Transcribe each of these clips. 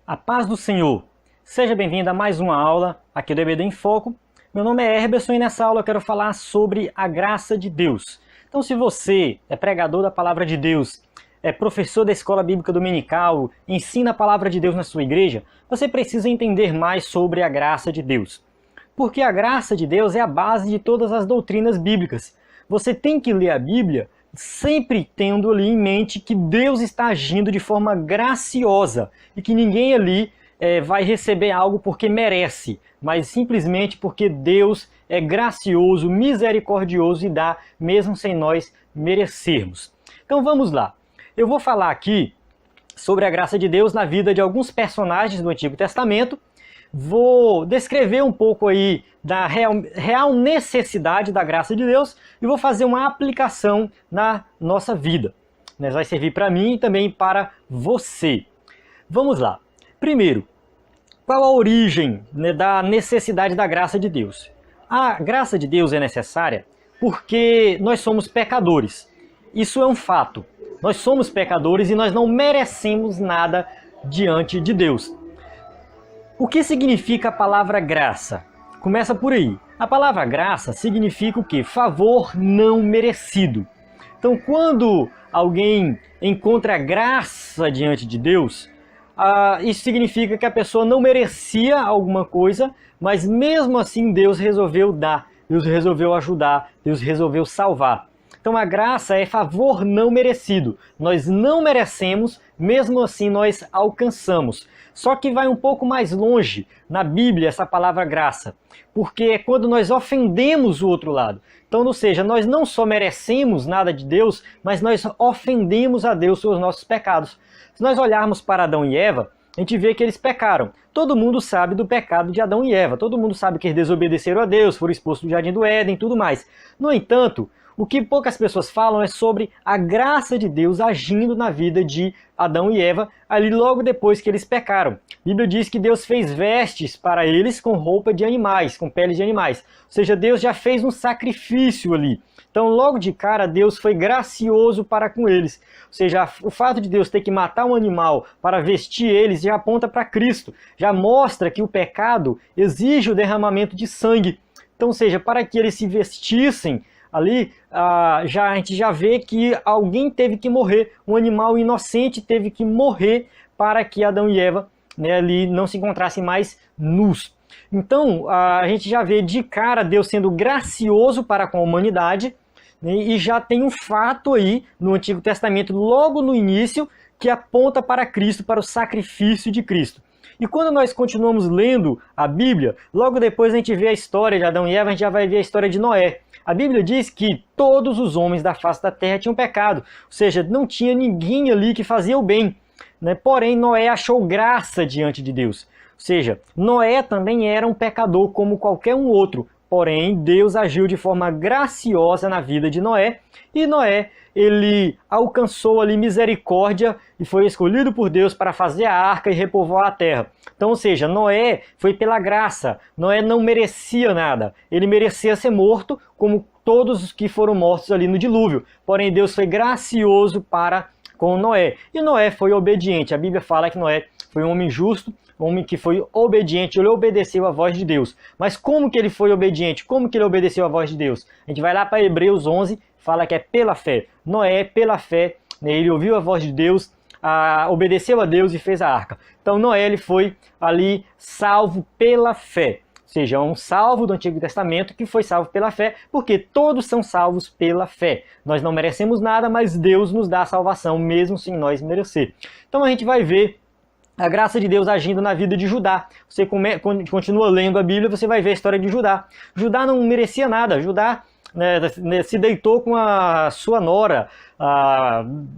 A paz do Senhor. Seja bem-vindo a mais uma aula aqui do EBD em Foco. Meu nome é Herberson e nessa aula eu quero falar sobre a graça de Deus. Então, se você é pregador da Palavra de Deus, é professor da Escola Bíblica Dominical, ensina a Palavra de Deus na sua igreja, você precisa entender mais sobre a graça de Deus. Porque a graça de Deus é a base de todas as doutrinas bíblicas. Você tem que ler a Bíblia sempre tendo ali em mente que Deus está agindo de forma graciosa e que ninguém ali vai receber algo porque merece, mas simplesmente porque Deus é gracioso, misericordioso e dá mesmo sem nós merecermos. Então vamos lá. Eu vou falar aqui sobre a graça de Deus na vida de alguns personagens do Antigo Testamento. Vou descrever um pouco aí da real necessidade da graça de Deus e vou fazer uma aplicação na nossa vida. Vai servir para mim e também para você. Vamos lá. Primeiro, qual a origem da necessidade da graça de Deus? A graça de Deus é necessária porque nós somos pecadores. Isso é um fato. Nós somos pecadores e nós não merecemos nada diante de Deus. O que significa a palavra graça? Começa por aí. A palavra graça significa o quê? Favor não merecido. Então, quando alguém encontra graça diante de Deus, isso significa que a pessoa não merecia alguma coisa, mas mesmo assim Deus resolveu dar, Deus resolveu ajudar, Deus resolveu salvar. Então a graça é favor não merecido. Nós não merecemos, mesmo assim nós alcançamos. Só que vai um pouco mais longe na Bíblia essa palavra graça, porque é quando nós ofendemos o outro lado. Então, ou seja, nós não só merecemos nada de Deus, mas nós ofendemos a Deus pelos nossos pecados. Se nós olharmos para Adão e Eva, a gente vê que eles pecaram. Todo mundo sabe do pecado de Adão e Eva. Todo mundo sabe que eles desobedeceram a Deus, foram expulsos do Jardim do Éden e tudo mais. No entanto, o que poucas pessoas falam é sobre a graça de Deus agindo na vida de Adão e Eva, ali logo depois que eles pecaram. A Bíblia diz que Deus fez vestes para eles com roupa de animais, com peles de animais. Ou seja, Deus já fez um sacrifício ali. Então, logo de cara, Deus foi gracioso para com eles. Ou seja, o fato de Deus ter que matar um animal para vestir eles já aponta para Cristo. Já mostra que o pecado exige o derramamento de sangue. Então, ou seja, para que eles se vestissem, ali a gente já vê que alguém teve que morrer, um animal inocente teve que morrer para que Adão e Eva ali não se encontrassem mais nus. Então a gente já vê de cara Deus sendo gracioso para com a humanidade, e já tem um fato aí no Antigo Testamento, logo no início, que aponta para Cristo, para o sacrifício de Cristo. E quando nós continuamos lendo a Bíblia, logo depois a gente vê a história de Adão e Eva, a gente já vai ver a história de Noé. A Bíblia diz que todos os homens da face da terra tinham pecado, ou seja, não tinha ninguém ali que fazia o bem, Porém, Noé achou graça diante de Deus. Ou seja, Noé também era um pecador como qualquer um outro, porém Deus agiu de forma graciosa na vida de Noé, e Noé, ele alcançou ali misericórdia e foi escolhido por Deus para fazer a arca e repovoar a terra. Então, ou seja, Noé foi pela graça. Noé não merecia nada. Ele merecia ser morto, como todos os que foram mortos ali no dilúvio. Porém, Deus foi gracioso para com Noé. E Noé foi obediente. A Bíblia fala que Noé foi um homem justo, um homem que foi obediente, ele obedeceu à voz de Deus. Mas como que ele foi obediente? Como que ele obedeceu à voz de Deus? A gente vai lá para Hebreus 11, fala que é pela fé. Noé, pela fé, ele ouviu a voz de Deus, obedeceu a Deus e fez a arca. Então Noé, ele foi ali salvo pela fé. Ou seja, um salvo do Antigo Testamento que foi salvo pela fé, porque todos são salvos pela fé. Nós não merecemos nada, mas Deus nos dá a salvação, mesmo sem nós merecer. Então a gente vai ver a graça de Deus agindo na vida de Judá. Você continua lendo a Bíblia, você vai ver a história de Judá. Judá não merecia nada. Judá se deitou com a sua nora.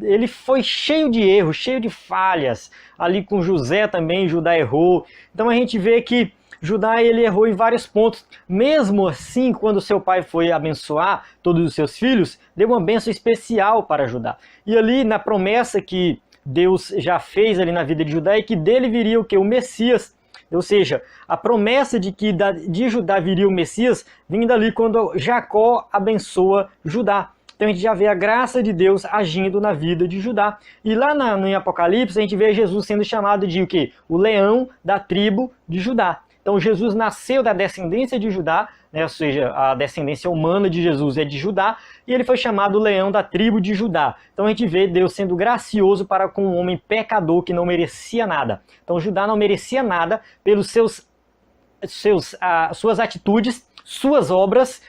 Ele foi cheio de erros, cheio de falhas. Ali com José também, Judá errou. Então a gente vê que Judá, ele errou em vários pontos. Mesmo assim, quando seu pai foi abençoar todos os seus filhos, deu uma bênção especial para Judá. E ali na promessa que Deus já fez ali na vida de Judá, e que dele viria o quê? O Messias. Ou seja, a promessa de que de Judá viria o Messias, vem dali quando Jacó abençoa Judá. Então a gente já vê a graça de Deus agindo na vida de Judá. E lá em Apocalipse a gente vê Jesus sendo chamado de o quê? O leão da tribo de Judá. Então Jesus nasceu da descendência de Judá, né? Ou seja, a descendência humana de Jesus é de Judá, e ele foi chamado leão da tribo de Judá. Então a gente vê Deus sendo gracioso para com um homem pecador que não merecia nada. Então Judá não merecia nada pelos suas atitudes, suas obras.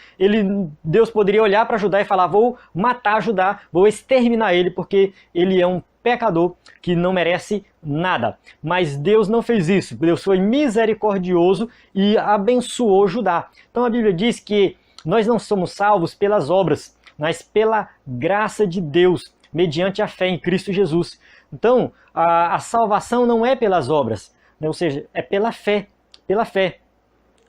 Deus poderia olhar para Judá e falar: vou matar Judá, vou exterminar ele, porque ele é um pecador que não merece nada. Mas Deus não fez isso. Deus foi misericordioso e abençoou Judá. Então a Bíblia diz que nós não somos salvos pelas obras, mas pela graça de Deus, mediante a fé em Cristo Jesus. Então a salvação não é pelas obras, né? Ou seja, é pela fé. Pela fé.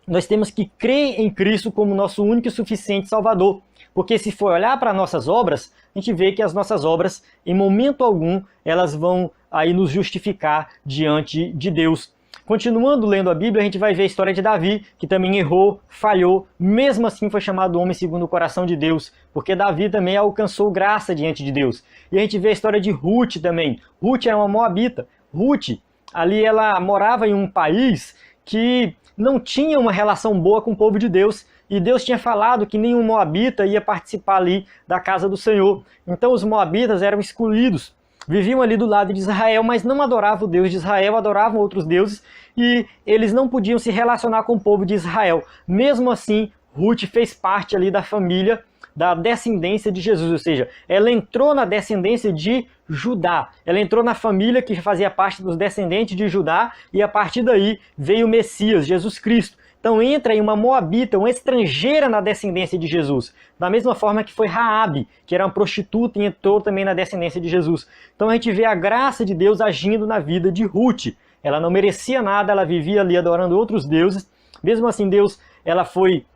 Nós temos que crer em Cristo como nosso único e suficiente Salvador. Porque se for olhar para nossas obras, a gente vê que as nossas obras, em momento algum, elas vão aí nos justificar diante de Deus. Continuando lendo a Bíblia, a gente vai ver a história de Davi, que também errou, falhou, mesmo assim foi chamado homem segundo o coração de Deus, porque Davi também alcançou graça diante de Deus. E a gente vê a história de Ruth também. Ruth era uma moabita. Ruth, ali ela morava em um país que não tinha uma relação boa com o povo de Deus, e Deus tinha falado que nenhum moabita ia participar ali da casa do Senhor. Então os moabitas eram excluídos, viviam ali do lado de Israel, mas não adoravam o Deus de Israel, adoravam outros deuses, e eles não podiam se relacionar com o povo de Israel. Mesmo assim, Ruth fez parte ali da família, da descendência de Jesus, ou seja, ela entrou na descendência de Judá, ela entrou na família que fazia parte dos descendentes de Judá, e a partir daí veio o Messias, Jesus Cristo. Então entra aí uma moabita, uma estrangeira na descendência de Jesus, da mesma forma que foi Raabe, que era uma prostituta e entrou também na descendência de Jesus. Então a gente vê a graça de Deus agindo na vida de Ruth. Ela não merecia nada, ela vivia ali adorando outros deuses. Mesmo assim, ela foi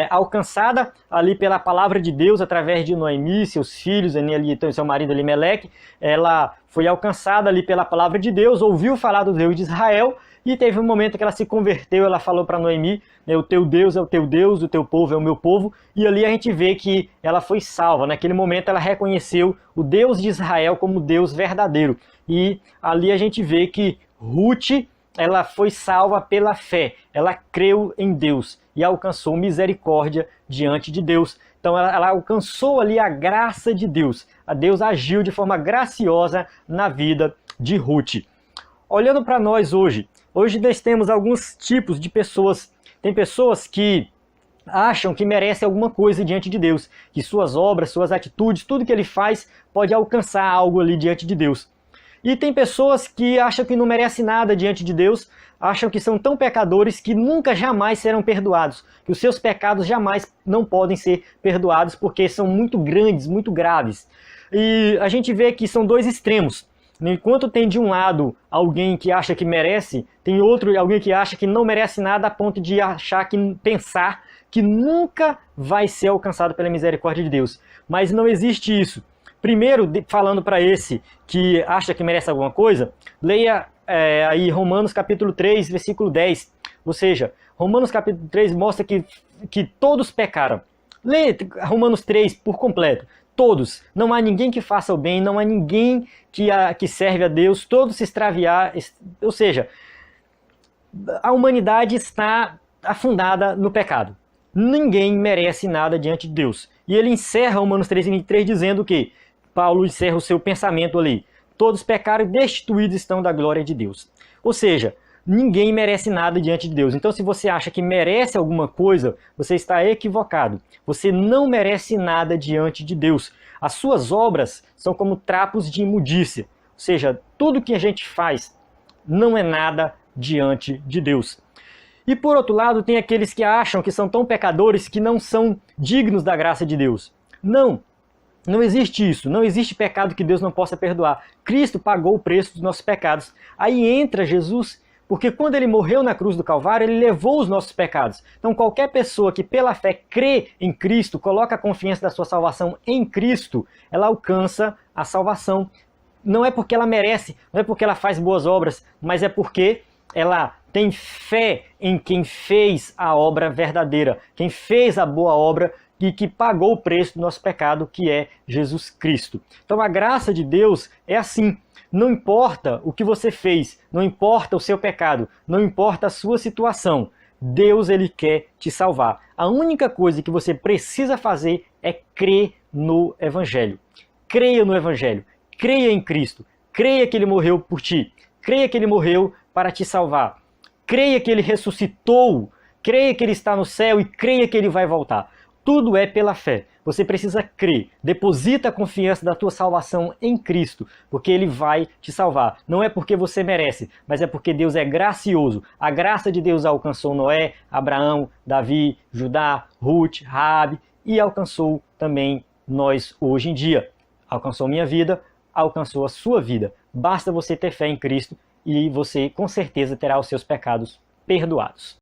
alcançada ali pela palavra de Deus através de Noemi, seus filhos, ali, seu marido Elimeleque. Ela foi alcançada ali pela palavra de Deus, ouviu falar do Deus de Israel, e teve um momento que ela se converteu. Ela falou para Noemi: o teu Deus é o teu Deus, o teu povo é o meu povo. E ali a gente vê que ela foi salva. Naquele momento ela reconheceu o Deus de Israel como Deus verdadeiro. E ali a gente vê que Ruth, ela foi salva pela fé. Ela creu em Deus e alcançou misericórdia diante de Deus. Então ela alcançou ali a graça de Deus. A Deus agiu de forma graciosa na vida de Ruth. Olhando para nós hoje nós temos alguns tipos de pessoas. Tem pessoas que acham que merecem alguma coisa diante de Deus, que suas obras, suas atitudes, tudo que ele faz pode alcançar algo ali diante de Deus. E tem pessoas que acham que não merecem nada diante de Deus, acham que são tão pecadores que nunca, jamais serão perdoados, que os seus pecados jamais não podem ser perdoados porque são muito grandes, muito graves. E a gente vê que são dois extremos. Enquanto tem de um lado alguém que acha que merece, tem outro alguém que acha que não merece nada a ponto de pensar que nunca vai ser alcançado pela misericórdia de Deus. Mas não existe isso. Primeiro, falando para esse que acha que merece alguma coisa, leia aí Romanos capítulo 3, versículo 10. Ou seja, Romanos capítulo 3 mostra que todos pecaram. Leia Romanos 3 por completo. Todos. Não há ninguém que faça o bem, não há ninguém que serve a Deus, todos se extraviar. Ou seja, a humanidade está afundada no pecado. Ninguém merece nada diante de Deus. E ele encerra Romanos 3:23 dizendo que Paulo encerra o seu pensamento ali: todos pecaram e destituídos estão da glória de Deus. Ou seja, ninguém merece nada diante de Deus. Então, se você acha que merece alguma coisa, você está equivocado. Você não merece nada diante de Deus. As suas obras são como trapos de imundícia. Ou seja, tudo que a gente faz não é nada diante de Deus. E por outro lado, tem aqueles que acham que são tão pecadores que não são dignos da graça de Deus. Não existe isso. Não existe pecado que Deus não possa perdoar. Cristo pagou o preço dos nossos pecados. Aí entra Jesus, porque quando ele morreu na cruz do Calvário, ele levou os nossos pecados. Então qualquer pessoa que pela fé crê em Cristo, coloca a confiança da sua salvação em Cristo, ela alcança a salvação. Não é porque ela merece, não é porque ela faz boas obras, mas é porque ela tem fé em quem fez a obra verdadeira, quem fez a boa obra, e que pagou o preço do nosso pecado, que é Jesus Cristo. Então a graça de Deus é assim. Não importa o que você fez, não importa o seu pecado, não importa a sua situação, Deus ele quer te salvar. A única coisa que você precisa fazer é crer no Evangelho. Creia no Evangelho, creia em Cristo, creia que Ele morreu por ti, creia que Ele morreu para te salvar, creia que Ele ressuscitou, creia que Ele está no céu e creia que Ele vai voltar. Tudo é pela fé. Você precisa crer. Deposita a confiança da tua salvação em Cristo, porque Ele vai te salvar. Não é porque você merece, mas é porque Deus é gracioso. A graça de Deus alcançou Noé, Abraão, Davi, Judá, Ruth, Raabe e alcançou também nós hoje em dia. Alcançou minha vida, alcançou a sua vida. Basta você ter fé em Cristo e você com certeza terá os seus pecados perdoados.